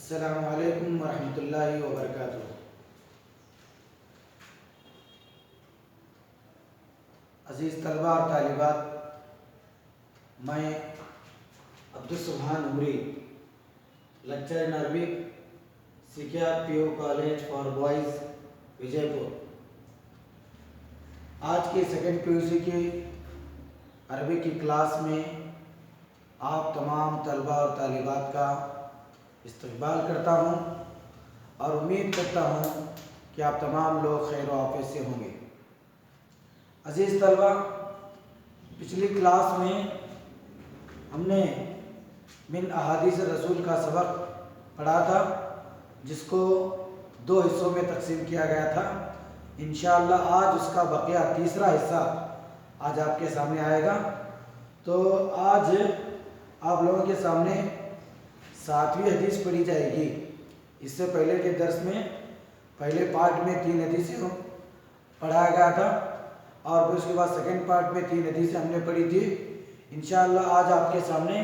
السلام علیکم ورحمۃ اللہ وبرکاتہ۔ عزیز طلباء اور طالبات، میں Abdussubhan Umari, lecture in Arabic, Sikhiya P O college for boys, Vijaypur. آج کی سیکنڈ پی یو سی کی عربی کی کلاس میں آپ تمام طلباء اور طالبات کا استقبال کرتا ہوں اور امید کرتا ہوں کہ آپ تمام لوگ خیر و عافیت سے ہوں گے۔ عزیز طلباء، پچھلی کلاس میں ہم نے من احادیث رسول کا سبق پڑھا تھا، جس کو 2 حصوں میں تقسیم کیا گیا تھا۔ انشاءاللہ آج اس کا بقیہ تیسرا حصہ آج آپ کے سامنے آئے گا۔ تو آج آپ لوگوں کے سامنے 7ویں حدیث پڑھی جائے گی۔ اس سے پہلے کے درس میں پہلے پارٹ میں 3 حدیثیں پڑھایا گیا تھا، اور پھر اس کے بعد سیکنڈ پارٹ میں 3 حدیثیں ہم نے پڑھی تھی۔ انشاءاللہ آج آپ کے سامنے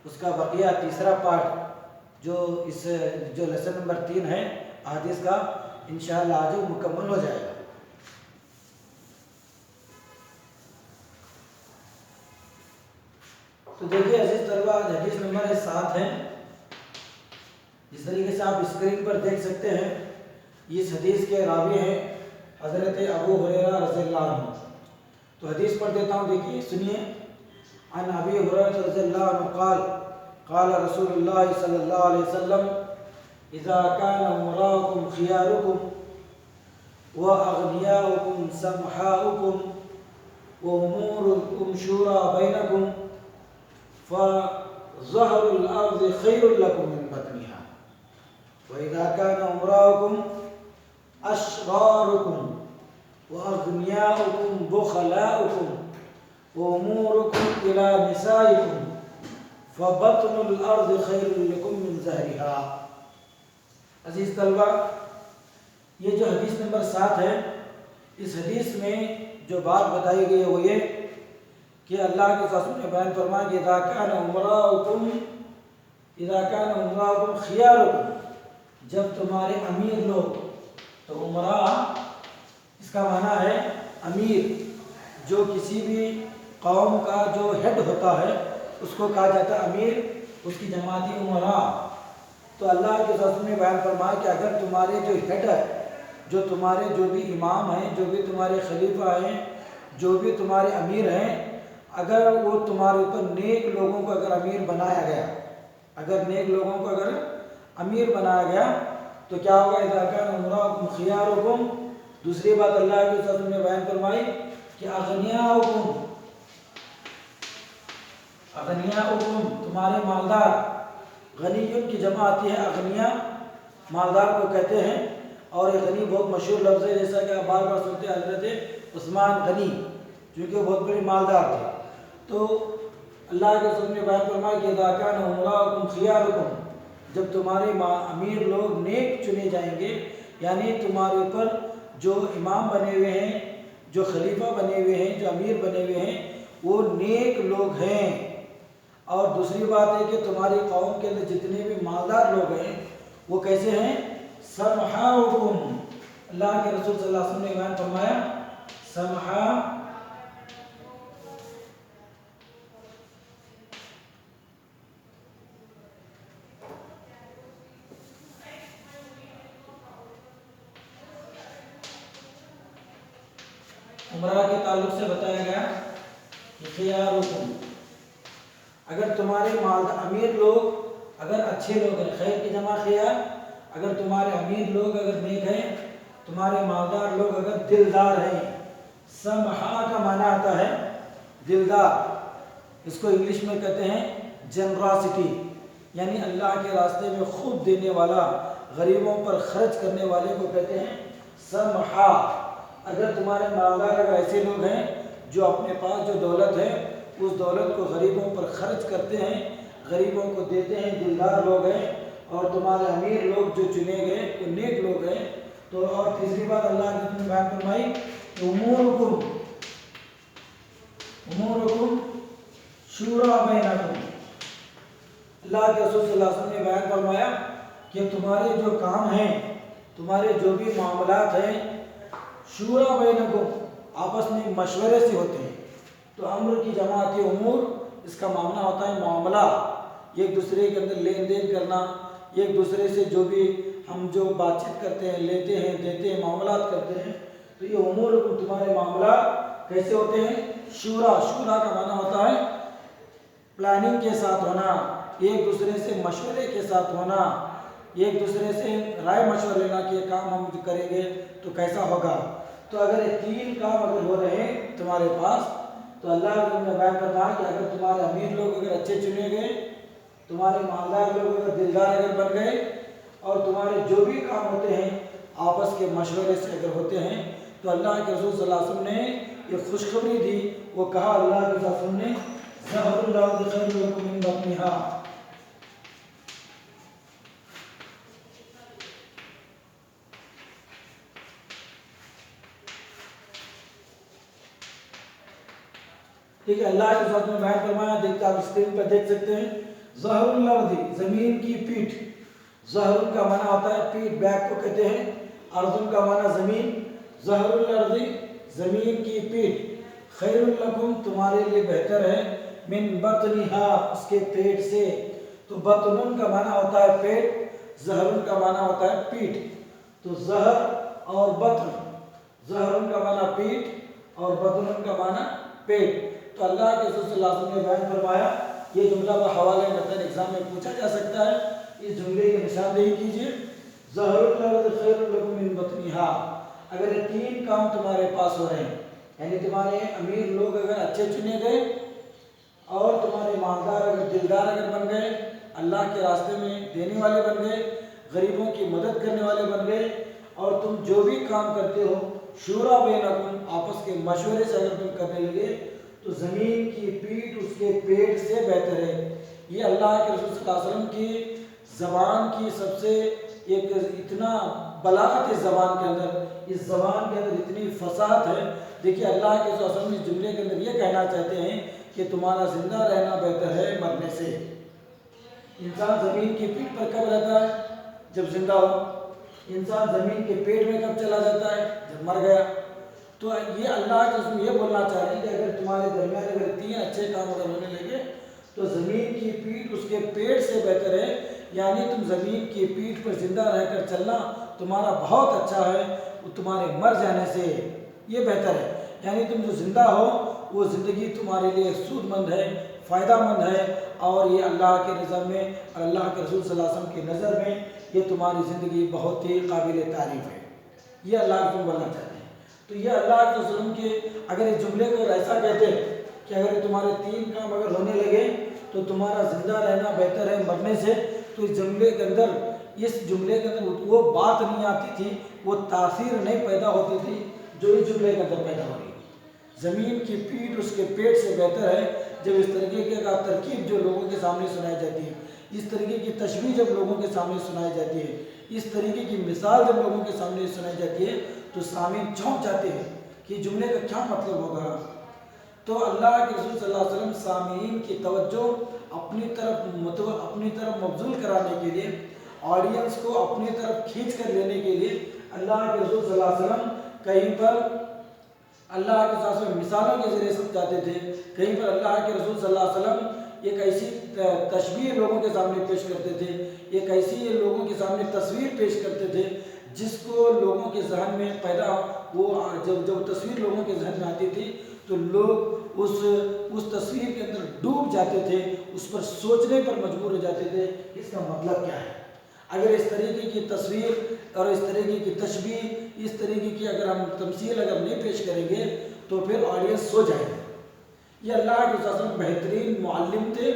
اس کا بقیہ تیسرا پارٹ جو لیسن نمبر 3 ہے حدیث کا، انشاءاللہ آج وہ مکمل ہو جائے گا۔ تو دیکھیے عزیز طلباء، آج حدیث نمبر 7 ہے۔ جس طریقے سے آپ اسکرین پر دیکھ سکتے ہیں، اس حدیث کے راوی ہیں حضرت ابو ہریرہ رضی اللہ عنہ۔ تو حدیث پڑھ دیتا ہوں، دیکھیے سنیے۔ عن ابی ہریرہ رضی اللہ عنہ قال قال رسول اللہ صلی اللہ علیہ وسلم اذا كان امراؤكم خياركم واغنياؤكم سمحاؤكم واموركم شورى بينكم فظهر الارض خير لكم من بطنها واذا كان امراؤكم اشراركم واغنياؤكم بخلاؤكم واموركم الى نسائكم فبطن الارض خير لكم من ظهرها۔ عزیز طلبہ، یہ جو حدیث نمبر 7 ہے، اس حدیث میں جو بات بتائی گئی ہے وہ یہ کہ اللہ کے رسول نے بیان فرمایا کہ اذا كان امراؤكم خياركم، جب تمہارے امیر لوگ، تو امراء اس کا معنی ہے امیر، جو کسی بھی قوم کا جو ہیڈ ہوتا ہے اس کو کہا جاتا ہے امیر، اس کی جماعتی امراء۔ تو اللہ کے رسول نے بیان فرمایا کہ اگر تمہارے جو ہیڈ ہے، جو تمہارے جو بھی امام ہیں، جو بھی تمہارے خلیفہ ہیں، جو بھی تمہارے امیر ہیں، اگر وہ تمہارے اوپر نیک لوگوں کو اگر امیر بنایا گیا، اگر نیک لوگوں کو اگر امیر بنایا گیا تو کیا ہوگا؟ اذا كان امراؤكم خياركم، دوسری بات اللہ کے رسول نے بیان فرمائی کہ اغنیاؤکم، تمہارے مالدار، غنیوں کی جمع آتی ہے اغنیا، مالدار کو کہتے ہیں، اور یہ غنی بہت مشہور لفظ ہے، جیسا کہ آپ بار بار سنتے ہیں حضرت عثمان غنی، کیونکہ وہ بہت بڑے مالدار تھے۔ تو اللہ کے رسول نے بیان فرمایا کہ اذا كان امراؤكم خياركم، جب تمہارے امیر لوگ نیک چنے جائیں گے، یعنی تمہارے اوپر جو امام بنے ہوئے ہیں، جو خلیفہ بنے ہوئے ہیں، جو امیر بنے ہوئے ہیں، وہ نیک لوگ ہیں۔ اور دوسری بات ہے کہ تمہاری قوم کے اندر جتنے بھی مالدار لوگ ہیں وہ کیسے ہیں؟ سمحاؤکم، اللہ کے رسول صلی اللہ علیہ وسلم نے بیان فرمایا سمحا، امراء کے تعلق سے بتایا گیا کہ خیارکم، اگر تمہارے امیر لوگ اگر اچھے لوگ ہیں، خیر کی جمع خیار، اگر تمہارے امیر لوگ اگر نیک ہیں، تمہارے مالدار لوگ اگر دلدار ہیں، سمحا کا معنی آتا ہے دلدار، اس کو انگلش میں کہتے ہیں جنراسٹی، یعنی اللہ کے راستے میں خود دینے والا، غریبوں پر خرچ کرنے والے کو کہتے ہیں سمحا۔ اگر تمہارے مالدار اگر ایسے لوگ ہیں جو اپنے پاس جو دولت ہے اس دولت کو غریبوں پر خرچ کرتے ہیں، غریبوں کو دیتے ہیں، دلدار لوگ ہیں، اور تمہارے امیر لوگ جو چنے گئے وہ نیک لوگ ہیں، تو اور تیسری بات اللہ نے بیان فرمائی امورکم شورا بینکم، اللہ کے رسول صلی اللہ علیہ وسلم نے بیان فرمایا کہ تمہارے جو کام ہیں، تمہارے جو بھی معاملات ہیں، شورا بینکم، آپس میں مشورے سے ہوتے ہیں۔ تو امر کی جماعت امور، اس کا معنی ہوتا ہے معاملہ، ایک دوسرے کے اندر لین دین کرنا، ایک دوسرے سے جو بھی ہم جو بات چیت کرتے ہیں، لیتے ہیں دیتے ہیں، معاملات کرتے ہیں، تو یہ امور تمہارے معاملات کیسے ہوتے ہیں؟ شورا کا معنی ہوتا ہے پلاننگ کے ساتھ ہونا، ایک دوسرے سے مشورے کے ساتھ ہونا، ایک دوسرے سے رائے مشورہ لینا کہ یہ کام ہم کریں گے تو کیسا ہوگا۔ تو اگر یہ تین کام اگر ہو رہے ہیں تمہارے پاس، تو اللہ نے بیان فرمایا کہ اگر تمہارے امیر لوگ اگر اچھے چنے گئے، تمہارے مالدار لوگ اگر دلدار اگر بن گئے، اور تمہارے جو بھی کام ہوتے ہیں آپس کے مشورے سے اگر ہوتے ہیں، تو اللہ کے رسول صلی اللہ علیہ وسلم نے یہ خوشخبری دی، وہ کہا اللہ کے رسول نے ظہر اللہ خیر لکم من بطنہا، ٹھیک ہے، اللہ کے ساتھ میں بیان فرمایا، دیکھتے آپ اسکرین پر دیکھ سکتے ہیں، ظہر الارض، زمین کی پیٹھ، ظہر کا معنی ہوتا ہے پیٹھ، بیک کو کہتے ہیں، ارض کا معنی زمین، ظہر الارض زمین کی پیٹھ، خیر لکم تمہارے لیے بہتر ہے، من بطنہا اس کے پیٹ سے، تو بطن کا معنی ہوتا ہے پیٹ، ظہر کا معنی ہوتا ہے پیٹھ، تو ظہر اور بطن، ظہر کا معنی پیٹھ اور بطن کا معنی پیٹ۔ تو اللہ کے رسول صلی اللہ علیہ وسلم نے بیان فرمایا، یہ جملہ بحوالہ متن ایگزام میں پوچھا جا سکتا ہے، اس جملے کی نشاندہی کیجیے، ظہر الارض خیر لکم من بطنہا، اگر یہ تین کام تمہارے پاس ہو رہے ہیں، یعنی تمہارے امیر لوگ اگر اچھے چنے گئے، اور تمہارے مالدار اگر دلدار اگر بن گئے، اللہ کے راستے میں دینے والے بن گئے، غریبوں کی مدد کرنے والے بن گئے، اور تم جو بھی کام کرتے ہو شورا بینکم، آپس کے مشورے سے اگر تم کرنے لگے، تو زمین کی پیٹھ اس کے پیٹ سے بہتر ہے۔ یہ اللہ کے رسول صلی اللہ علیہ وسلم کی زبان کی سب سے ایک اتنا بلاغت ہے زبان کے اندر، اس زبان کے اندر اتنی فصاحت ہے۔ دیکھیے اللہ کے رسول صلی اللہ علیہ وسلم اس جملے کے اندر یہ کہنا چاہتے ہیں کہ تمہارا زندہ رہنا بہتر ہے مرنے سے۔ انسان زمین کی پیٹھ پر کب رہتا ہے؟ جب زندہ ہو۔ انسان زمین کے پیٹ میں کب چلا جاتا ہے؟ جب مر گیا۔ تو یہ اللہ کے رسول یہ بولنا چاہ رہے ہیں کہ اگر تمہارے درمیان اگر تین اچھے کام اگر ہونے لگے، تو زمین کی پیٹھ اس کے پیٹ سے بہتر ہے، یعنی تم زمین کی پیٹھ پر زندہ رہ کر چلنا تمہارا بہت اچھا ہے، وہ تمہارے مر جانے سے یہ بہتر ہے، یعنی تم جو زندہ ہو وہ زندگی تمہارے لیے سود مند ہے، فائدہ مند ہے، اور یہ اللہ کے نظر میں اور اللہ کے رسول صلی اللہ علیہ وسلم کی نظر میں یہ تمہاری زندگی بہت ہی قابل تعریف ہے، یہ اللہ کے رسول بولنا چاہتے ہیں۔ تو یہ اللہ کے رسول کے اگر اس جملے کو ایسا کہتے ہیں کہ اگر تمہارے تین کام اگر ہونے لگے تو تمہارا زندہ رہنا بہتر ہے مرنے سے، تو اس جملے کے اندر وہ بات نہیں آتی تھی، وہ تاثیر نہیں پیدا ہوتی تھی جو اس جملے کے اندر پیدا ہو رہی ہے۔ زمین کی پیٹھ اس کے پیٹ سے بہتر ہے، جب اس طریقے کا ترکیب جو لوگوں کے سامنے سنائی جاتی ہے، اس طریقے کی تشبیہ جب لوگوں کے سامنے سنائی جاتی ہے، اس طریقے کی مثال جب لوگوں کے سامنے سنائی جاتی ہے، تو سامعین چونک جاتے ہیں کہ جملے کا کیا مطلب ہوگا۔ تو اللہ کے رسول صلی اللہ علیہ وسلم سامعین کی توجہ اپنی طرف مبذول کرانے کے لیے، آڈینس کو اپنی طرف کھینچ کر لینے کے لیے، اللہ کے رسول صلی اللہ علیہ وسلم کہیں پر اللہ کے ساتھ مثالوں کے ذریعے سمجھاتے تھے، کہیں پر اللہ کے رسول صلی اللہ علیہ وسلم ایک ایسی تشبیہ لوگوں کے سامنے پیش کرتے تھے، ایک ایسی لوگوں کے سامنے تصویر پیش کرتے تھے جس کو لوگوں کے ذہن میں پیدا وہ جب تصویر لوگوں کے ذہن میں آتی تھی تو لوگ اس تصویر کے اندر ڈوب جاتے تھے، اس پر سوچنے پر مجبور ہو جاتے تھے اس کا مطلب کیا ہے۔ اگر اس طریقے کی تصویر اور اس طریقے کی تشبیہ، اس طریقے کی اگر ہم تمثیل اگر نہیں پیش کریں گے تو پھر آڈینس سو جائے گا۔ یہ اللہ کے رسول صلی اللہ علیہ وسلم بہترین معلم تھے،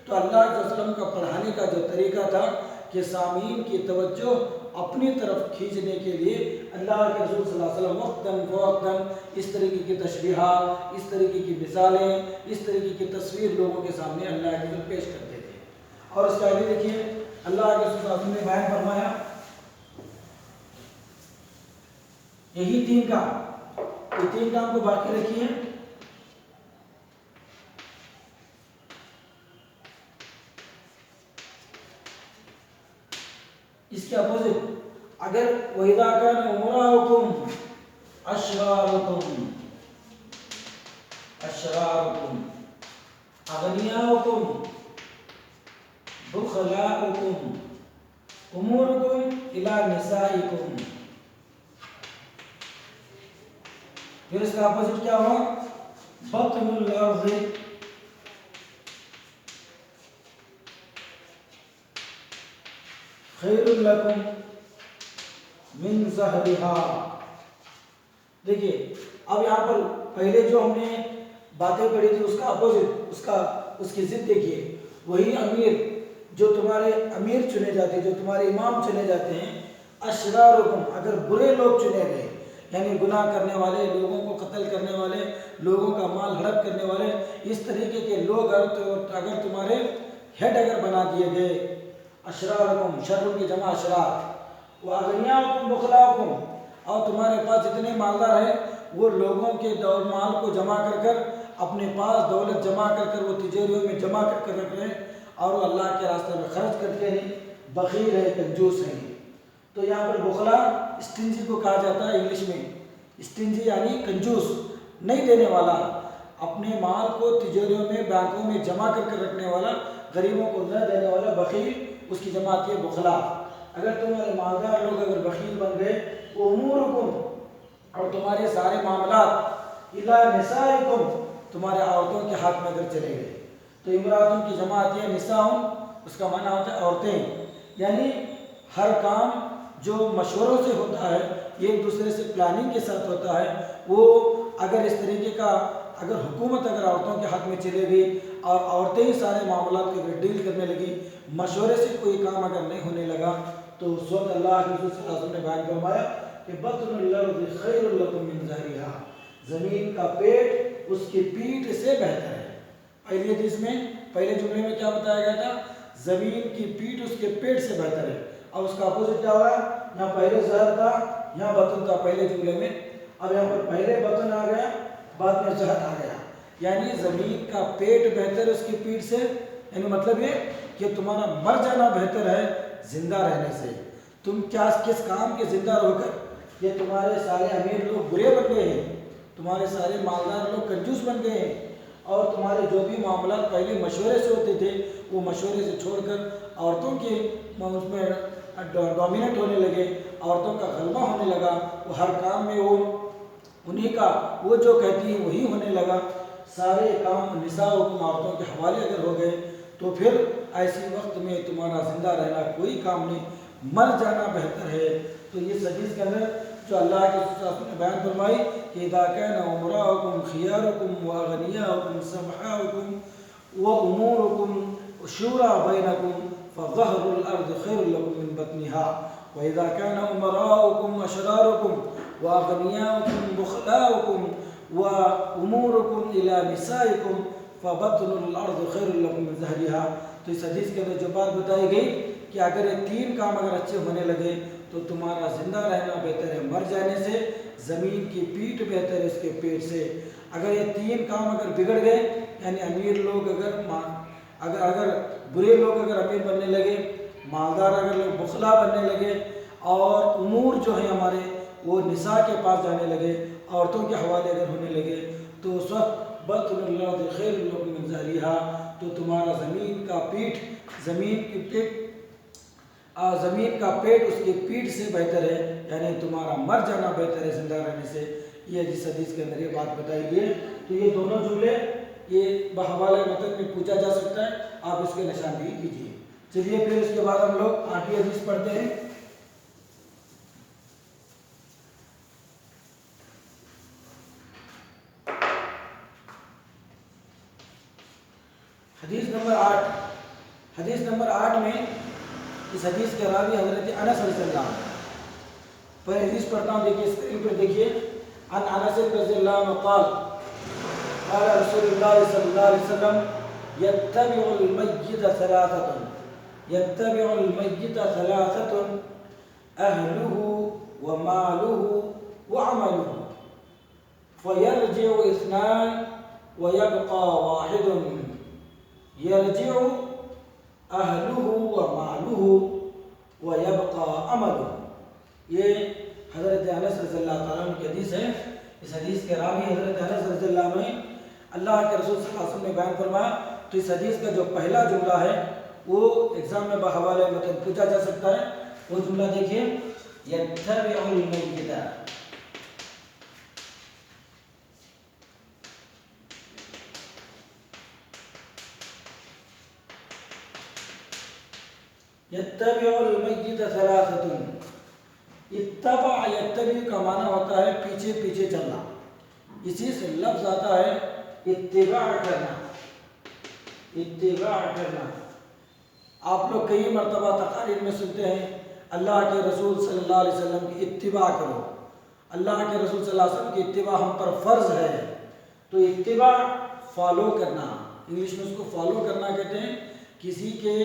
تو اللہ کے رسول صلی اللہ علیہ وسلم کا پڑھانے کا جو طریقہ تھا کہ سامعین کی توجہ اپنی طرف کھینچنے کے لیے اللہ کے رسول صلی اللہ علیہ وسلم وقتاً فوقتاً اس طریقے کی تشبیہات، اس طریقے کی مثالیں، اس طریقے کی تصویر لوگوں کے سامنے اللہ کے رسول پیش کرتے تھے۔ اور اس کا آگے دیکھیے اللہ کے رسول صلی اللہ علیہ وسلم نے بیان فرمایا یہی تین کام، یہ تین کام کو باقی رکھیے۔ اگر وَإِذَا كَانَ أُمَرَاؤُكُمْ أَشْرَارُكُمْ أَغْنِيَاؤُكُمْ بُخَلَاؤُكُمْ أُمُورُكُمْ إِلَى نِسَائِكُمْ. پھر اس کا اپوزٹ کیا ہوا؟ بطن الارض خیر لکم من ظہرها. دیکھیے اب یہاں پر پہلے جو ہم نے باتیں پڑھی تھی اس کا اپوزٹ، اس کی ضد دیکھیے. وہی امیر جو تمہارے امیر چنے جاتے، جو تمہارے امام چنے جاتے ہیں، اشرارکم اگر برے لوگ چنے گئے، یعنی گناہ کرنے والے، لوگوں کو قتل کرنے والے، لوگوں کا مال ہڑپ کرنے والے، اس طریقے کے لوگ اگر تمہارے ہیڈ اگر بنا دیے گئے، اشرارکم شر کی جمع اشرار، واغنیاؤکم بخلاؤکم اور تمہارے پاس جتنے مالدار ہیں وہ لوگوں کے مال کو جمع کر اپنے پاس دولت جمع کر وہ تجاریوں میں جمع کر رکھ رہے ہیں اور وہ اللہ کے راستے میں خرچ کرتے ہیں، بخیل ہے، کنجوس ہیں. تو یہاں پر بخلا اسٹنجی کو کہا جاتا ہے انگلش میں. اسٹنجی یعنی کنجوس، نہیں دینے والا، اپنے مال کو تجاریوں میں بینکوں میں جمع کر رکھنے والا، غریبوں کو نہ دینے والا بخیل، اس کی جمع آتی ہے بخلا. اگر تمہارے مالدار لوگ اگر بخیل بن گئے، امورکم اور تمہارے سارے معاملات، الی نسائکم تمہارے عورتوں کے ہاتھ میں اگر چلے گئے، تو امراتوں کی جمع آتی ہے نساؤں، اس کا معنی ہوتا ہے عورتیں، یعنی ہر کام جو مشوروں سے ہوتا ہے، ایک دوسرے سے پلاننگ کے ساتھ ہوتا ہے، وہ اگر اس طریقے کا اگر حکومت اگر عورتوں کے ہاتھ میں چلے گئی اور عورتیں ہی سارے معاملات کو اگر ڈیل کرنے لگی، مشورے سے کوئی کام اگر نہیں ہونے لگا، تو اس وقت اللہ کے رسول صلی اللہ علیہ وسلم نے بیان فرمایا کہ بطن الارض خیر لکم من ظہرها، زمین کا پیٹ اس کی پیٹھ سے بہتر ہے. پہلی حدیث میں پہلے جملے میں کیا بتایا گیا تھا؟ زمین کی پیٹھ اس کے پیٹ سے بہتر ہے. اور اس کا اپوزٹ کیا ہوا؟ یہاں پہلے زہر تھا، یہاں بطن تھا پہلے جملے میں، اب یہاں پر پہلے بطن آ گیا، بعد میں زہر آ گیا. یعنی زمین کا پیٹ بہتر ہے اس کی پیٹھ سے، یعنی مطلب یہ کہ تمہارا مر جانا بہتر ہے زندہ رہنے سے. تم کیا کس کام کے زندہ رہو کر؟ یہ تمہارے سارے امیر لوگ برے بن گئے ہیں، تمہارے سارے مالدار لوگ کنجوس بن گئے ہیں، اور تمہارے جو بھی معاملات پہلے مشورے سے ہوتے تھے وہ مشورے سے چھوڑ کر عورتوں کے اس میں ڈومینیٹ ہونے لگے، عورتوں کا غلبہ ہونے لگا، وہ ہر کام میں وہ انہی کا وہ جو کہتی ہے وہی ہونے لگا، سارے کام نساء حکم عورتوں کے حوالے اگر ہو گئے، تو پھر ایسی وقت میں تمہارا زندہ رہنا کوئی کام نہیں، مر جانا بہتر ہے. تو یہ حدیث کے اندر جو اللہ کے رسول نے بیان فرمائی کہ اذا كان امراؤكم خياركم واغنياؤكم سمحاؤكم واموركم شورى بينكم فظهر الارض خير لكم من بطنها واذا كان امراؤكم اشراركم واغنياؤكم بخلاؤكم واموركم الى نسائكم فبطن الارض خير لكم من ظهرها. تو اس حدیث کے اندر جو بات بتائی گئی کہ اگر یہ تین کام اگر اچھے ہونے لگے تو تمہارا زندہ رہنا بہتر ہے مر جانے سے، زمین کی پیٹھ بہتر ہے اس کے پیٹ سے. اگر یہ تین کام اگر بگڑ گئے، یعنی امیر لوگ اگر برے لوگ اگر امیر بننے لگے، مالدار اگر لوگ بخلا بننے لگے، اور امور جو ہیں ہمارے وہ نساء کے پاس جانے لگے، عورتوں کے حوالے اگر ہونے لگے، تو اس وقت بطن الارض خیر لکم من ظہرها، تو تمہارا زمین کا پیٹ اس کی پیٹھ سے بہتر ہے، یعنی تمہارا مر جانا بہتر ہے زندہ رہنے سے. یہ جس حدیث کے اندر یہ بات بتائی گئی ہے. تو یہ دونوں جملے یہ بحوالہ متن میں پوچھا جا سکتا ہے، آپ اس کے نشاندہی کیجیے. چلیے پھر اس کے بعد ہم لوگ آٹھویں حدیث پڑھتے ہیں. حدیث نمبر 8 میں اس حدیث کے راوی حضرت انس رضی اللہ عنہ. پہلے حدیث پڑھتا ہوں، دیکھیے اسکرین پر دیکھیے. عن انس رضی اللہ عنہ قال قال رسول اللہ صلی اللہ علیہ وسلم يتبع الميت ثلاثة أهله وماله وعمله فيرجع اثنان ويبقى واحد. يرجع أهله وماله ويبقى عمله. یہ حضرت انس رضی اللہ تعالیٰ عنہ کی حدیث ہے۔ اس حدیث کے راوی حضرت انس رضی اللہ عنہ اللہ کے رسول صلی اللہ علیہ وسلم نے بیان فرمایا۔ تو اس حدیث کا جو پہلا جملہ ہے وہ ایگزام میں بحوالہ متن پوچھا جا سکتا ہے۔ وہ جملہ دیکھیے، یتبع المیت، یتبع المیت ثلاثۃ۔ اتبع یتبع کا معنی ہوتا ہے پیچھے پیچھے چلنا، اسی سے لفظ آتا ہے اتباع کرنا، اتباع کرنا۔ آپ لوگ کئی مرتبہ تقاریر میں سنتے ہیں اللہ کے رسول صلی اللہ علیہ وسلم کی اتباع کرو، اللہ کے رسول صلی اللہ علیہ وسلم کی اتباع ہم پر فرض ہے۔ تو اتباع فالو کرنا، انگلش میں اس کو فالو کرنا کہتے ہیں، کسی کے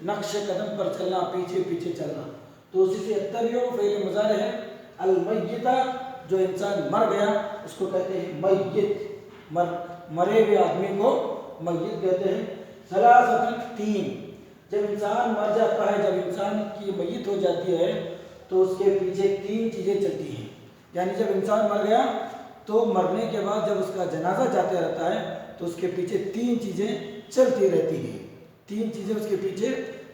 نقش قدم پر چلنا، پیچھے پیچھے چلنا۔ تو اسی سے اتبعوا فعل مضارع ہے، المیت جو انسان مر گیا اس کو کہتے ہیں میت، مرے ہوئے آدمی کو میت کہتے ہیں۔ ثلاثۃ، تین۔ جب انسان مر جاتا ہے، جب انسان کی میت ہو جاتی ہے تو اس کے پیچھے تین چیزیں چلتی ہیں۔ یعنی جب انسان مر گیا تو مرنے کے بعد جب اس کا جنازہ جاتا رہتا ہے تو اس کے پیچھے تین چیزیں چلتی رہتی ہیں، تین چیزیں اس کے پیچھے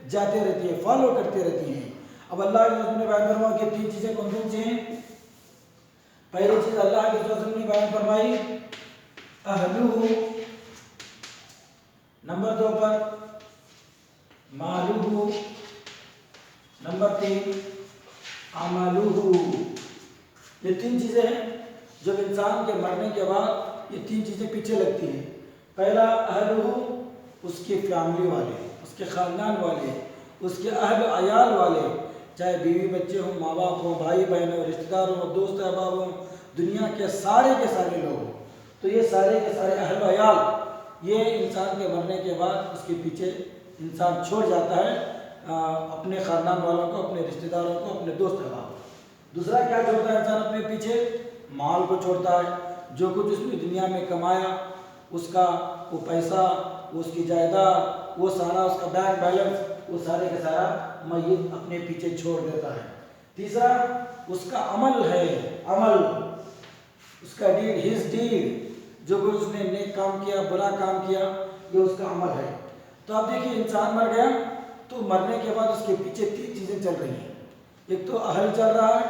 جاتے رہتی ہیں، فالو کرتے رہتی ہیں۔ اب اللہ کے رسول نے بیان فرمایا کہ تین چیزیں کون کون سی ہیں؟ پہلی چیز اللہ کے رسول نے بیان فرمائی اہلہ، نمبر 2 پر مالہ، نمبر 3 عملہ۔ یہ تین چیزیں ہیں جب انسان کے مرنے کے بعد یہ تین چیزیں پیچھے لگتی ہیں۔ پہلا اہلہ، اس کی فیملی والے، اس کے خاندان والے، اس کے اہل عیال والے، چاہے بیوی بچے ہوں، ماں باپ ہوں، بھائی بہن ہوں، رشتہ دار ہوں، دوست احباب ہوں، دنیا کے سارے لوگ ہوں۔ تو یہ سارے کے سارے اہل عیال یہ انسان کے مرنے کے بعد اس کے پیچھے انسان چھوڑ جاتا ہے، اپنے خاندان والوں کو، اپنے رشتہ داروں کو، اپنے دوست احباب کو۔ دوسرا کیا چھوڑتا ہے انسان اپنے پیچھے؟ مال کو چھوڑتا ہے، جو کچھ اس نے دنیا میں کمایا، اس کا وہ پیسہ، اس کی جائیداد، وہ سارا اس کا بینک بیلنس، وہ سارے کا سارا میت اپنے پیچھے چھوڑ دیتا ہے۔ تیسرا اس کا عمل ہے، عمل، اس کا ڈیڈ، ہز ڈیڈ، جو کچھ اس نے نیک کام کیا، برا کام کیا، یہ اس کا عمل ہے۔ تو اب دیکھیے انسان مر گیا تو مرنے کے بعد اس کے پیچھے تین چیزیں چل رہی ہیں، ایک تو اہل چل رہا ہے،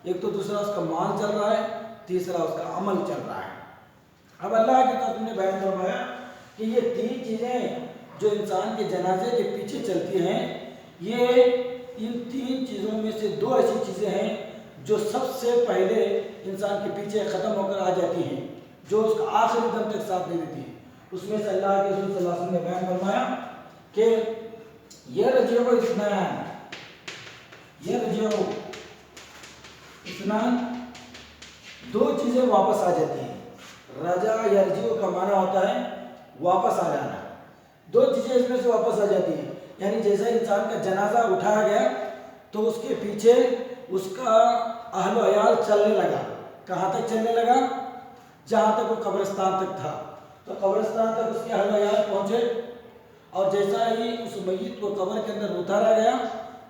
ایک تو دوسرا اس کا مال چل رہا ہے، تیسرا اس کا عمل چل رہا ہے۔ اب اللہ کی طرف نے بیان فرمایا کہ یہ تین چیزیں جو انسان کے جنازے کے پیچھے چلتی ہیں، یہ ان تین چیزوں میں سے دو ایسی چیزیں ہیں جو سب سے پہلے انسان کے پیچھے ختم ہو کر آ جاتی ہیں، جو اس کا آخری دم تک ساتھ دے دیتی ہیں۔ اس میں سے اللہ کے رسول صلی اللہ علیہ وسلم نے بیان فرمایا کہ یرجع اثنان، یرجع اثنان، دو چیزیں واپس آ جاتی ہیں۔ رجع یرجع کا معنی ہوتا ہے واپس آ جانا، دو چیزیں اس میں سے واپس آ جاتی ہیں۔ یعنی جیسا انسان کا جنازہ اٹھایا گیا تو اس کے پیچھے اس کا اہل و عیال چلنے لگا، کہاں تک چلنے لگا؟ جہاں تک وہ قبرستان تک تھا، تو قبرستان تک اس کے اہل و عیال پہنچے، اور جیسا ہی اس میت کو قبر کے اندر اتارا گیا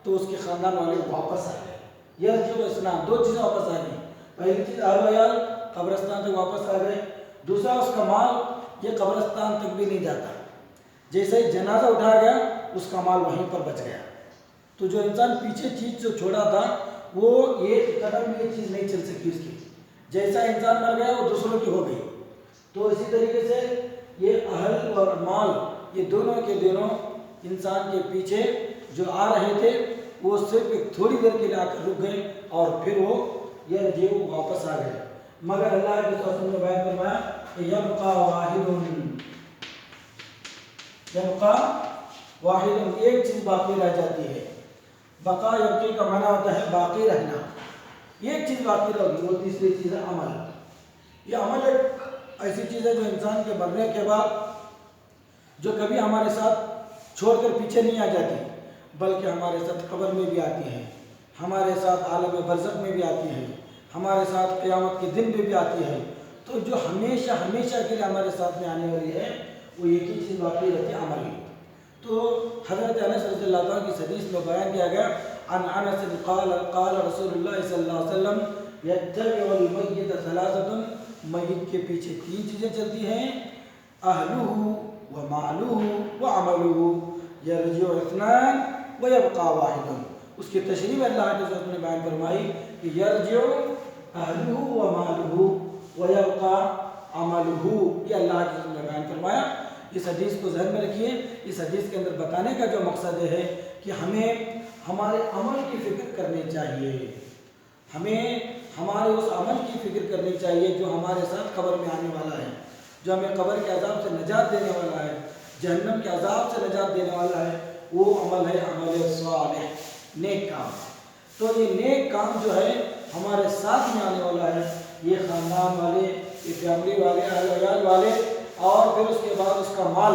تو اس کے خاندان والے واپس آ گئے۔ یرجع اثنان، دو چیزیں واپس آ گئی، پہلی چیز اہل و عیال قبرستان تک واپس آ گئے، دوسرا اس کا مال یہ قبرستان تک بھی نہیں جاتا، جیسے ہی جنازہ اٹھایا گیا اس کا مال وہیں پر بچ گیا۔ تو جو انسان پیچھے چیز جو چھوڑا تھا وہ ایک قدم بھی یہ چیز نہیں چل سکی اس کی، جیسا انسان مر گیا وہ دوسروں کی ہو گئی۔ تو اسی طریقے سے یہ اہل اور مال یہ دونوں کے دونوں انسان کے پیچھے جو آ رہے تھے وہ صرف ایک تھوڑی دیر کے لیے آ کر رک گئے اور پھر وہ یرجع واپس آ گئے۔ مگر اللہ کے رسول نے بیان فرمایا کہ یبقى واحد، یبقى واحد، ایک چیز باقی رہ جاتی ہے۔ بقا یبقی کا معنی ہوتا ہے باقی رہنا، ایک چیز باقی رہے گی، وہ تیسری چیز ہے عمل۔ یہ عمل ایک ایسی چیز ہے جو انسان کے مرنے کے بعد جو کبھی ہمارے ساتھ چھوڑ کر پیچھے نہیں آ جاتی، بلکہ ہمارے ساتھ قبر میں بھی آتی ہے، ہمارے ساتھ عالم برزخ میں بھی آتی ہے، ہمارے ساتھ قیامت کے دن میں بھی آتی ہے۔ تو جو ہمیشہ ہمیشہ کے لیے ہمارے ساتھ میں آنے والی ہے وہ ایک ہی چیز باقی رہتی ہے، عمل ہی۔ تو حضرت انس رضی اللہ عنہ کی حدیث میں بیان کیا گیا عن انس قال قال رسول اللہ صلی اللہ علیہ وسلم یتبع المیت ثلاثۃ، میت کے پیچھے تین چیزیں چلتی ہیں، اہلہ ومالہ وعملہ، یرجع اثنان ویبقى واحد۔ اس کی تشریح اللہ کے رسول نے بیان فرمائی کہ یرجع اہلہ ومالہ ویبقى عملہ، یہ اللہ کے رسول نے بیان فرمایا۔ اس حدیث کو ذہن میں رکھیے، اس حدیث کے اندر بتانے کا جو مقصد ہے کہ ہمیں ہمارے عمل کی فکر کرنی چاہیے، ہمیں ہمارے اس عمل کی فکر کرنی چاہیے جو ہمارے ساتھ قبر میں آنے والا ہے، جو ہمیں قبر کے عذاب سے نجات دینے والا ہے، جہنم کے عذاب سے نجات دینے والا ہے، وہ عمل ہے عمل صالح، نیک کام۔ تو یہ نیک کام جو ہے ہمارے ساتھ میں آنے والا ہے، یہ خاندان والے، یہ فیملی والے، اہل عیال والے، اور پھر اس کے بعد اس کا مال،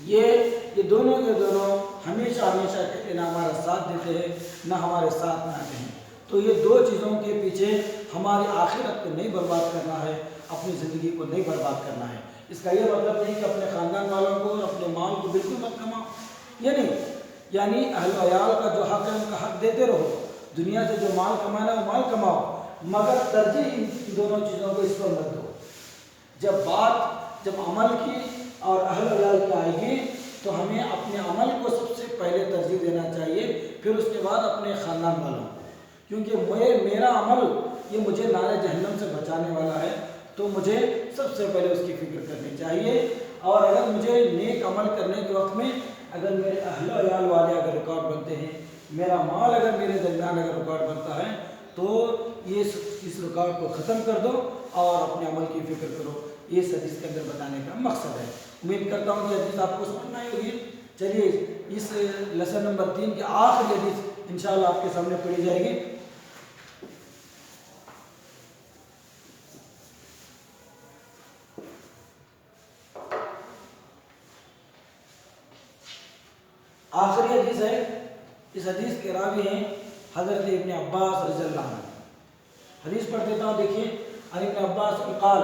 یہ دونوں کے دونوں ہمیشہ ہمیشہ کہتے نہ ہمارا ساتھ دیتے ہیں نہ ہمارے ساتھ نہ آتے ہیں۔ تو یہ دو چیزوں کے پیچھے ہماری آخرت کو نہیں برباد کرنا ہے، اپنی زندگی کو نہیں برباد کرنا ہے۔ اس کا یہ مطلب نہیں کہ اپنے خاندان والوں کو اور اپنے مال کو بالکل مت کماؤ، یہ نہیں، یعنی اہل و عیال کا جو حق ہے ان کا حق دیتے رہو، دنیا سے جو مال کمانا ہے وہ مال کماؤ، مگر ترجیح ان دونوں چیزوں کو اس پر مت دو۔ جب عمل کی اور اہل و عیال کی آئے گی تو ہمیں اپنے عمل کو سب سے پہلے ترجیح دینا چاہیے، پھر اس کے بعد اپنے خاندان والوں کو، کیونکہ میرا عمل یہ مجھے نار جہنم سے بچانے والا ہے، تو مجھے سب سے پہلے اس کی فکر کرنی چاہیے۔ اور اگر مجھے نیک عمل کرنے کے وقت میں اگر میرے اہل و عیال والے اگر ریکارڈ بنتے ہیں، میرا مال اگر میرے درمیان اگر ریکارڈ بنتا ہے، تو اس ریکارڈ کو ختم کر دو اور اپنے عمل کی فکر کرو۔ یہ حدیث کے اندر بتانے کا مقصد ہے۔ امید کرتا ہوں کہ حدیث آپ کو سمجھ میں آئی ہوگی۔ چلیے اس لیسن نمبر 3 کی آخری حدیث انشاءاللہ آپ کے سامنے پڑھی جائے گی۔ آخری حدیث ہے، اس حدیث کے راوی ہیں حضرت ابن عباس رضی اللہ عنہ۔ حدیث پڑھ دیتا ہوں، دیکھیے۔ عن ابن عباس قال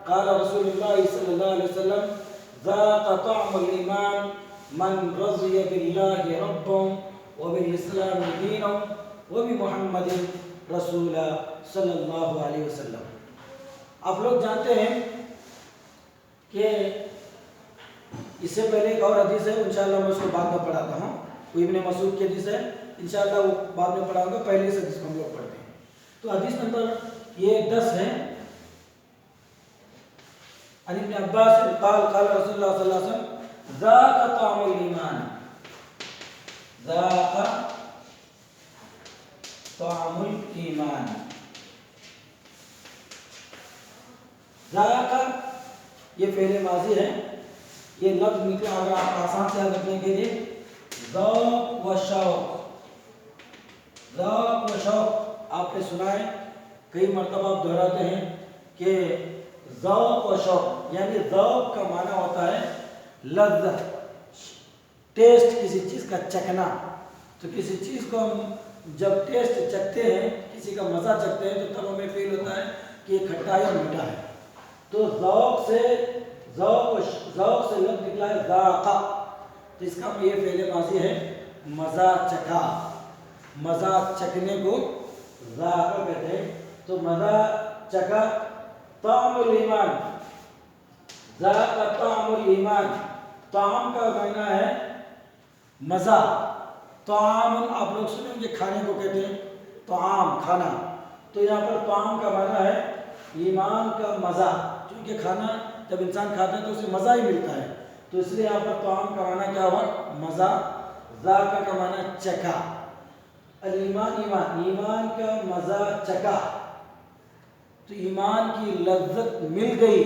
قال رسول اللہ صلی اللہ علیہ وسلم ذاق طعم الایمان من رضی باللہ ربا وبالاسلام دینا وبمحمد رسولا صلی اللہ علیہ وسلم۔ آپ لوگ جانتے ہیں کہ اس سے پہلے ایک اور حدیث ہے، انشاءاللہ میں اس کو بعد میں پڑھاتا ہوں، وہ ابن مسعود کی حدیث ہے، انشاءاللہ وہ بعد میں پڑھاؤں گا، پہلے اس حدیث کو ہم لوگ پڑھتے ہیں۔ تو حدیث نمبر یہ 10 ہے۔ عن ابن عباس قال قال رسول اللہ صلی اللہ علیہ وسلم ذاق طعم الایمان، ذاق طعم الایمان۔ ذاق یہ فعل ماضی ہے، یہ لفظ نکلا اگر آپ آسان سے یاد رکھنے کے لیے ذوق و شوق، ذوق و شوق آپ نے سنا ہے، کئی مرتبہ آپ دہراتے ہیں کہ ذوق و شوق، یعنی ذوق کا معنی ہوتا ہے لذت، ٹیسٹ، کسی چیز کا چکھنا۔ تو کسی چیز کو ہم جب ٹیسٹ چکھتے ہیں، کسی کا مزہ چکھتے ہیں، تو تب ہمیں فیل ہوتا ہے کہ یہ کھٹا یا میٹھا ہے۔ تو ذوق سے لفظ نکلا ہے ذاقہ، تو اس کا یہ فعل ماضی ہے مزہ چکھا، مزہ چکھنے کو ذاقہ کہتے ہیں۔ تو مزہ چکھا، طعم الایمان، ذاق طعم الایمان، طعام کا معنی ہے مزہ، طعام آپ لوگ سنیں گے کھانے کو کہتے ہیں طعام، کھانا، تو یہاں پر طعام کا معنی ہے ایمان کا مزہ، کیونکہ کھانا جب انسان کھاتا ہے تو اسے مزہ ہی ملتا ہے، تو اس لیے یہاں پر طعام کا معنی کیا ہوا؟ مزہ، ذائقہ کا معنی چکھا، الایمان ایمان، ایمان کا مزہ چکھا، تو ایمان کی لذت مل گئی،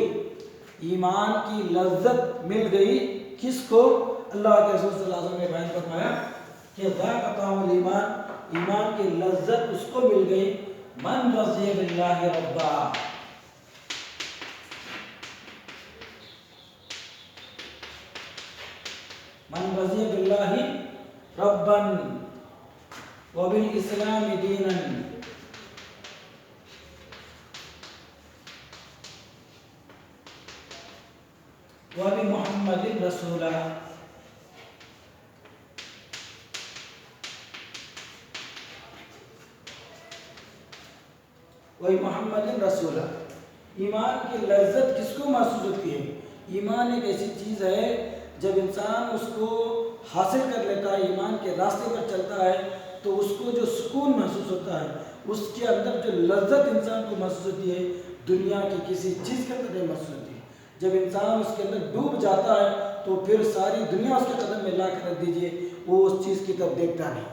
ایمان کی لذت مل گئی کس کو؟ اللہ کے رسول صلی اللہ علیہ وسلم نے بیان فرمایا کہ ذاق طعم الایمان، ایمان کی لذت اس کو مل گئی من رضی باللہ ربا، من رضی باللہ ربا وبالاسلام دینا وبمحمد رسولا۔ وہی محمد رسول۔ ایمان کی لذت کس کو محسوس ہوتی ہے؟ ایمان ایک ایسی چیز ہے جب انسان اس کو حاصل کر لیتا ہے، ایمان کے راستے پر چلتا ہے، تو اس کو جو سکون محسوس ہوتا ہے، اس کے اندر جو لذت انسان کو محسوس ہوتی ہے، دنیا کی کسی چیز کے اندر نہیں محسوس ہوتی ہے۔ جب انسان اس کے اندر ڈوب جاتا ہے تو پھر ساری دنیا اس کے قدم میں لا کر رکھ دیجیے، وہ اس چیز کی طرف دیکھتا نہیں،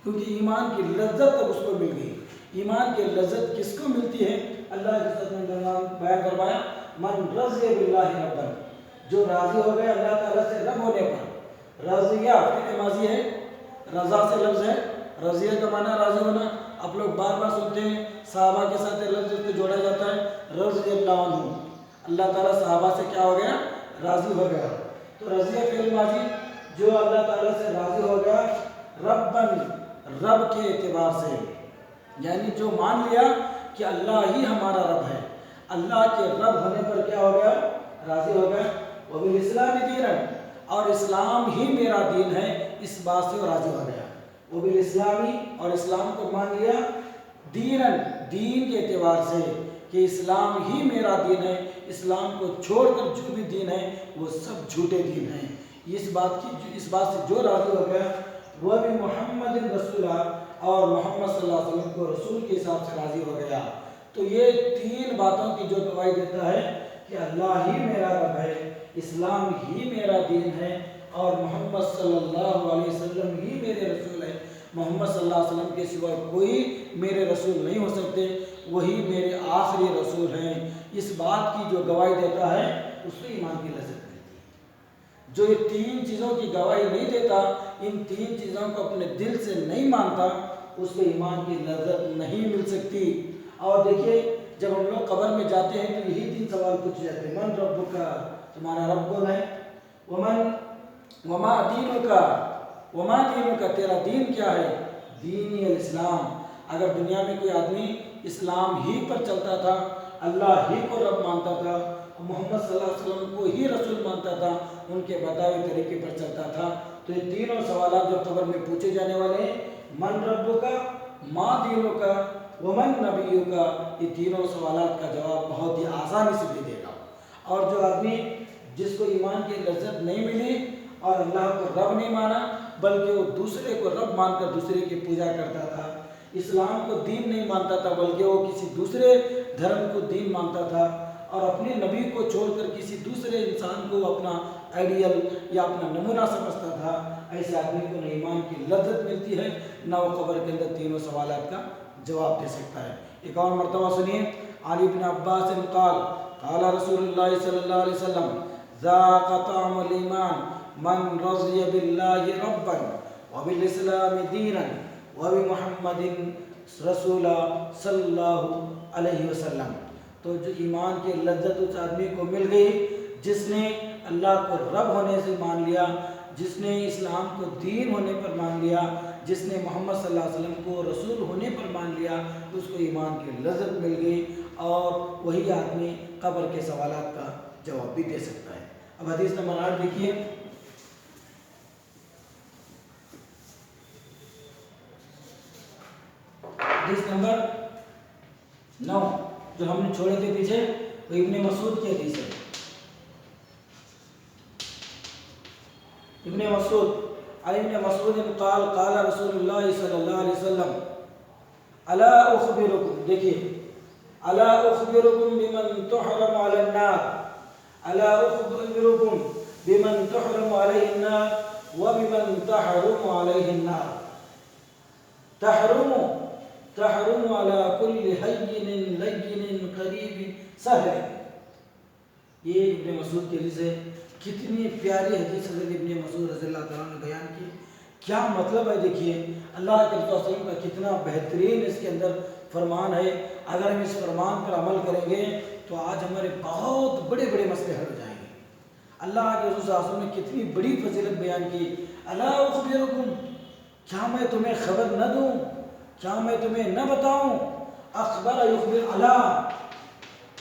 کیونکہ ایمان کی لذت اب اس کو مل گئی۔ ایمان کی لذت کس کو ملتی ہے؟ اللہ کے ساتھ بیان کروایا، من رضی باللہ ربا، جو راضی ہو گئے اللہ تعالیٰ سے رب ہونے پر۔ رضیہ فعل ماضی ہے، رضا سے لفظ ہے، رضیہ کا معنی راضی ہونا۔ آپ لوگ بار بار سنتے ہیں صحابہ کے ساتھ لفظ اس کو جوڑا جاتا ہے رضی اللہ عنہ، اللہ تعالیٰ صحابہ سے کیا ہو گیا؟ راضی ہو گیا۔ تو رضیہ فعل ماضی، جو اللہ تعالیٰ سے راضی ہو گیا، ربن، رب کے اعتبار سے، یعنی جو مان لیا کہ اللہ ہی ہمارا رب ہے، اللہ کے رب ہونے پر کیا ہو گیا؟ راضی ہو گیا۔ وبالاسلام دینا، اور اسلام ہی میرا دین ہے، اس بات سے وہ راضی ہو گیا۔ وبالاسلامی، اور اسلام کو مان لیا، دینا، دین کے اعتبار سے کہ اسلام ہی میرا دین ہے، اسلام کو چھوڑ کر جو بھی دین ہے وہ سب جھوٹے دین ہیں، اس بات سے جو راضی ہو گیا، وہ بھی محمد رسولہ، اور محمد صلی اللہ علیہ وسلم کو رسول کے حساب سے راضی ہو گیا۔ تو یہ تین باتوں کی جو گواہی دیتا ہے کہ اللہ ہی میرا رب ہے، اسلام ہی میرا دین ہے، اور محمد صلی اللہ علیہ وسلم ہی میرے رسول ہے، محمد صلی اللہ علیہ وسلم کے سوا کوئی میرے رسول نہیں ہو سکتے، وہی میرے آخری رسول ہیں، اس بات کی جو گواہی دیتا ہے اس کو ایمان کی لذت ملتی ہے۔ جو یہ تین چیزوں کی گواہی نہیں دیتا، ان تین چیزوں کو اپنے دل سے نہیں مانتا، اس کو ایمان کی لذت نہیں مل سکتی۔ اور دیکھیے جب ہم لوگ قبر میں جاتے ہیں تو یہی تین سوال پوچھے جاتے ہیں، من ربک، تمہارا رب کون ہے؟ وما دینک، تیرا دین کیا ہے؟ دینی الاسلام۔ اگر دنیا میں کوئی آدمی اسلام ہی پر چلتا تھا، اللہ ہی کو رب مانتا تھا، محمد صلی اللہ علیہ وسلم کو ہی رسول مانتا تھا، ان کے بتائے ہوئے طریقے پر چلتا تھا، تو یہ تینوں سوالات جو قبر میں پوچھے جانے والے ہیں، من ربک، ما دینک، ومن نبیک، یہ تینوں سوالات کا جواب بہت ہی آسانی سے دے دے گا۔ اور جو آدمی جس کو ایمان کی لذت نہیں ملی اور اللہ کو رب نہیں مانا، بلکہ وہ دوسرے کو رب مان کر دوسرے کی پوجا کرتا تھا، اسلام کو دین نہیں مانتا تھا بلکہ وہ کسی دوسرے دھرم کو دین مانتا تھا، اور اپنے نبی کو چھوڑ کر کسی دوسرے انسان کو اپنا آئیڈیل یا اپنا نمونہ سمجھتا تھا، ایسے آدمی کو نہ ایمان کی لذت ملتی ہے، نہ وہ قبر کے اندر تینوں سوالات کا جواب دے سکتا ہے۔ ایک اور مرتبہ سنیے، علی بن عباس قال قال رسول اللہ صلی اللہ علیہ وسلم ذاق طعم الایمان من رضی باللہ ربا وبالاسلام دینا وبمحمد رسول صلی اللہ علیہ وسلم۔ تو جو ایمان کی لذت اس آدمی کو مل گئی جس نے اللہ کو رب ہونے سے مان لیا، جس نے اسلام کو دین ہونے پر مان لیا، جس نے محمد صلی اللہ علیہ وسلم کو رسول ہونے پر مان لیا، تو اس کو ایمان کی لذت مل گئی، اور وہی آدمی قبر کے سوالات کا جواب بھی دے سکتا ہے۔ اب حدیث نمبر 8 دیکھیے، حدیث نمبر 9 جو ہم نے چھوڑے تھے پیچھے، وہ ابن مسعود کی حدیث ہے۔ ابن مسعود، علی ابن مسعود قال قال رسول اللہ صلی اللہ علیہ وسلم الا اخبرکم، دیکھیے الا اخبرکم بمن تحرم علی النار، الا اخبرکم بمن تحرم علیہ النار وبمن تحرم علیہ النار، تحرم علی کل حین لین قریب سہل۔ یہ ابن مسعود کی حدیث ہے، کتنی پیاری حدیث حضرت ابن مسعود رضی اللہ تعالیٰ نے بیان کی، کیا مطلب ہے؟ دیکھیے اللہ کے رسول صلی اللہ علیہ وسلم کا کتنا بہترین اس کے اندر فرمان ہے، اگر ہم اس فرمان پر عمل کریں گے تو آج ہمارے بہت بڑے بڑے مسئلے حل ہو جائیں گے۔ اللہ کے رسول صلی اللہ علیہ وسلم نے کتنی بڑی فضیلت بیان کی، الا اخبرکم، کیا میں تمہیں خبر نہ دوں، کیا میں تمہیں نہ بتاؤں؟ اخبر یخبر اللہ،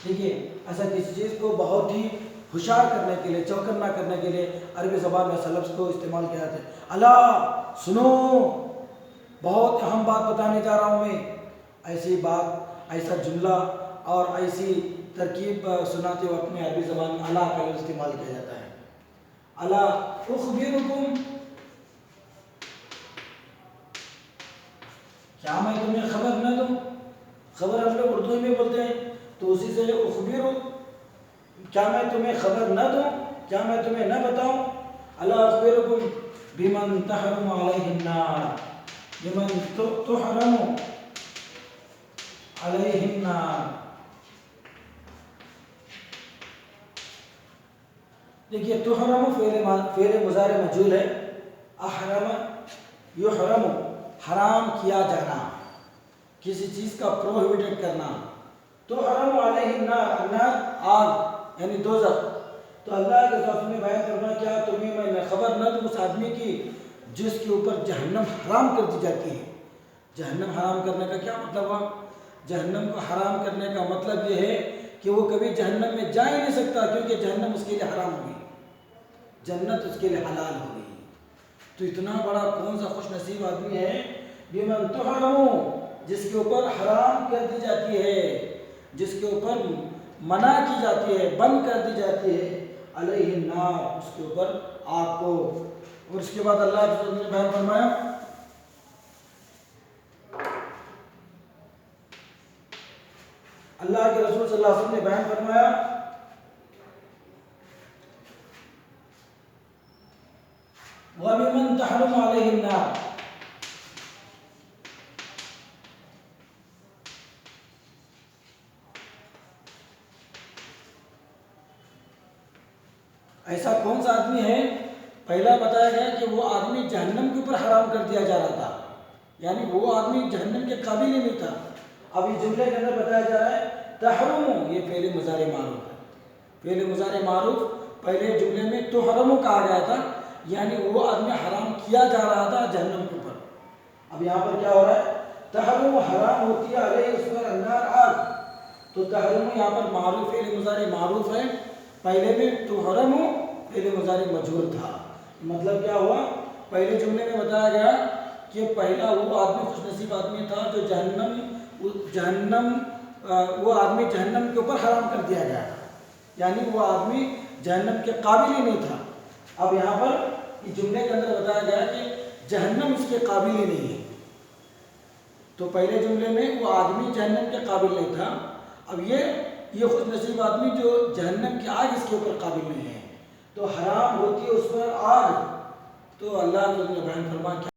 دیکھیے ایسا کسی چیز کو بہت ہی ہوشیار کرنے کے لیے، چوکنا کرنے کے لیے عربی زبان میں ایسا لفظ کو استعمال کیا جاتا ہے، اللہ سنو، بہت اہم بات بتانے جا رہا ہوں میں، ایسی بات ایسا جملہ اور ایسی ترکیب سناتے وقت میں عربی زبان میں الا کا لفظ استعمال کیا جاتا ہے. الا اخبرکم، کیا میں تمہیں خبر نہ دوں؟ خبر ہم لوگ اردو میں بولتے ہیں، تو اسی سے اخبرو، کیا میں تمہیں خبر نہ دوں، کیا میں تمہیں نہ بتاؤں؟ الا اخبرکم بمن تحرم علیہ النار، بمن تحرم علیہ النار. دیکھیے تحرم فعل مضارع مجهول ہے. احرم یحرم، حرام کیا جانا، کسی چیز کا پروہیبٹڈ کرنا. تحرم علیہ النار، النار آگ یعنی دوزخ. تو اللہ کے رسول نے بیان فرمایا کیا تمہیں میں خبر نہ دوں اس آدمی کی جس کے اوپر جہنم حرام کر دی جاتی ہے. جہنم حرام کرنے کا کیا مطلب ہوا؟ جہنم کو حرام کرنے کا مطلب یہ ہے کہ وہ کبھی جہنم میں جا ہی نہیں سکتا، کیونکہ جہنم اس کے لیے حرام ہوگی، جنت اس کے لیے حلال ہو گئی. تو اتنا بڑا کون سا خوش نصیب آدمی ہے بمن تحرم، جس کے اوپر حرام کر دی جاتی ہے، جس کے اوپر منع کی جاتی ہے، بند کر دی جاتی ہے، علیہ النار، اس کے اوپر آگ کو. اور اس کے بعد اللہ کے رسول نے بیان فرمایا اللہ کے رسول صلی اللہ علیہ وسلم نے بیان فرمایا وَبِمَنْ تَحْرُمُ عَلَيْهِ النَّارِ، ایسا کون سا آدمی ہے؟ پہلا بتایا گیا کہ وہ آدمی جہنم کے اوپر حرام کر دیا جا رہا تھا، یعنی وہ آدمی جہنم کے قابل ہی نہیں تھا. اب اس جملے کے اندر بتایا جا رہا ہے تحرم، یہ فعل مضارع معروف ہے. فعل مضارع معروف پہلے جملے میں تحرم کہا گیا تھا، یعنی وہ آدمی حرام کیا جا رہا تھا جہنم کے اوپر. اب یہاں پر کیا ہو رہا ہے؟ تحرم حرام ہوتی ہے علیہ اس پر النار آگ. تو تحرم یہاں پر معروف فعل مضارع معروف ہے، پہلے میں تحرم فعل مضارع مجهول تھا. مطلب کیا ہوا؟ پہلے جملے میں بتایا گیا کہ پہلا وہ آدمی خوش نصیب آدمی تھا جو وہ آدمی جہنم کے اوپر حرام کر دیا گیا تھا، یعنی وہ آدمی جہنم کے قابل ہی نہیں تھا. اب یہاں پر اس جملے کے اندر بتایا گیا کہ جہنم اس کے قابل ہی نہیں ہے. تو پہلے جملے میں وہ آدمی جہنم کے قابل نہیں تھا، اب یہ خوش نصیب آدمی جو جہنم کی آگ اس کے اوپر قابل نہیں ہے، تو حرام ہوتی ہے اس پر آگ. تو اللہ نے بیان فرمایا